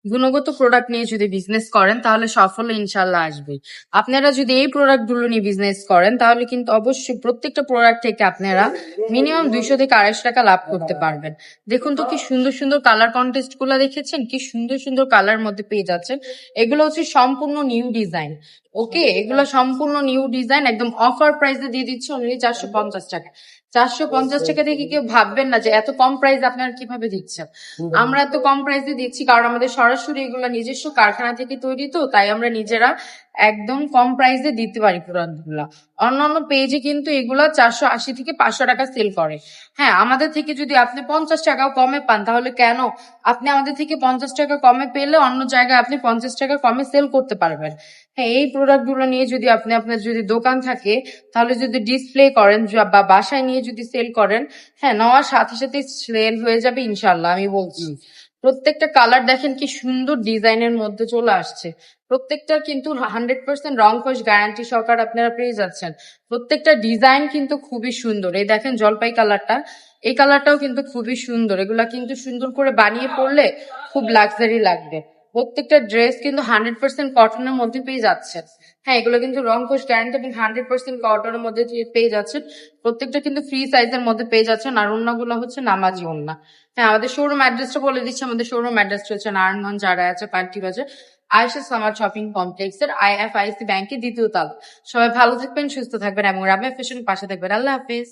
গুণগত প্রোডাক্ট নিয়ে যদি বিজনেস করেন তাহলে সাফল্য ইনশাল্লাহ আসবে। আপনারা যদি এই প্রোডাক্ট গুলো নিয়ে বিজনেস করেন তাহলে কিন্তু অবশ্যই প্রত্যেকটা প্রোডাক্ট থেকে আপনারা মিনিমাম 200 থেকে 250 টাকা লাভ করতে পারবেন। দেখুন তো কি সুন্দর সুন্দর কালার কন্টেস্ট গুলো দেখেছেন, কি সুন্দর সুন্দর কালার মধ্যে পেয়ে যাচ্ছেন। এগুলো হচ্ছে সম্পূর্ণ নিউ ডিজাইন। ওকে, এগুলো সম্পূর্ণ নিউ ডিজাইন, একদম অফার প্রাইসে দিয়ে দিচ্ছে অনলি 450 টাকা। 450 টাকা থেকে কেউ ভাববেন না যে এত কম প্রাইস আপনারা কিভাবে দিচ্ছেন। আমরা এত কম প্রাইসে দিচ্ছি কারণ আমাদের সরাসরি এগুলো নিজস্ব কারখানা থেকে তৈরি, তো তাই আমরা নিজেরা একদম কম প্রাইসে দিতে পারি প্রোডাক্টগুলা। অন্যান্য পেজে কিন্তু এগুলা 480 থেকে 500 টাকা সেল করে। হ্যাঁ, আমাদের থেকে যদি আপনি 50 টাকাও কমে পান তাহলে কেন আপনি আমাদের থেকে 50 টাকা কমে পেলে অন্য জায়গায় আপনি 50 টাকা কমে সেল করতে পারবেন। হ্যাঁ, এই প্রোডাক্ট গুলো নিয়ে যদি আপনি আপনার যদি দোকান থাকে তাহলে যদি ডিসপ্লে করেন বা বাসায় নিয়ে যদি সেল করেন, হ্যাঁ, নেওয়ার সাথে সাথে সেল হয়ে যাবে ইনশাল্লাহ, আমি বলছি। প্রত্যেকটা কালার দেখেন কি সুন্দর ডিজাইনের মধ্যে চলে আসছে। প্রত্যেকটা কিন্তু 100% রং কস গ্যারান্টি সহকারে আপনারা পেয়ে যাচ্ছেন। প্রত্যেকটা ডিজাইন কিন্তু খুবই সুন্দর। এই দেখেন জলপাই কালারটা, এই কালারটাও কিন্তু খুবই সুন্দর। এগুলা কিন্তু সুন্দর করে বানিয়ে পড়লে খুব লাক্সারি লাগবে। প্রত্যেকটা ড্রেস কিন্তু 100% কটনের মধ্যে পেয়ে যাচ্ছেন। হ্যাঁ, এগুলো কিন্তু রং কোশ গ্যারান্টি এবং 100% কটনের মধ্যে পেয়ে যাচ্ছেন। প্রত্যেকটা কিন্তু ফ্রি সাইজের মধ্যে পেয়ে যাচ্ছেন। আর ওড়নাগুলো হচ্ছে নামাজি ওড়না। হ্যাঁ, আমাদের শোরুম অ্যাড্রেসটা বলে দিচ্ছি। আমাদের শোরুম অ্যাড্রেসটা হচ্ছে নারায়ণগঞ্জ জারা আছে পার্টি বাজার, আয়েশা সামার শপিং কমপ্লেক্সের IFIC ব্যাংকের দ্বিতীয় তলা। সবাই ভালো থাকবেন, সুস্থ থাকবেন এবং রাবেয়া ফ্যাশন পাশে থাকবেন। আল্লাহ হাফেজ।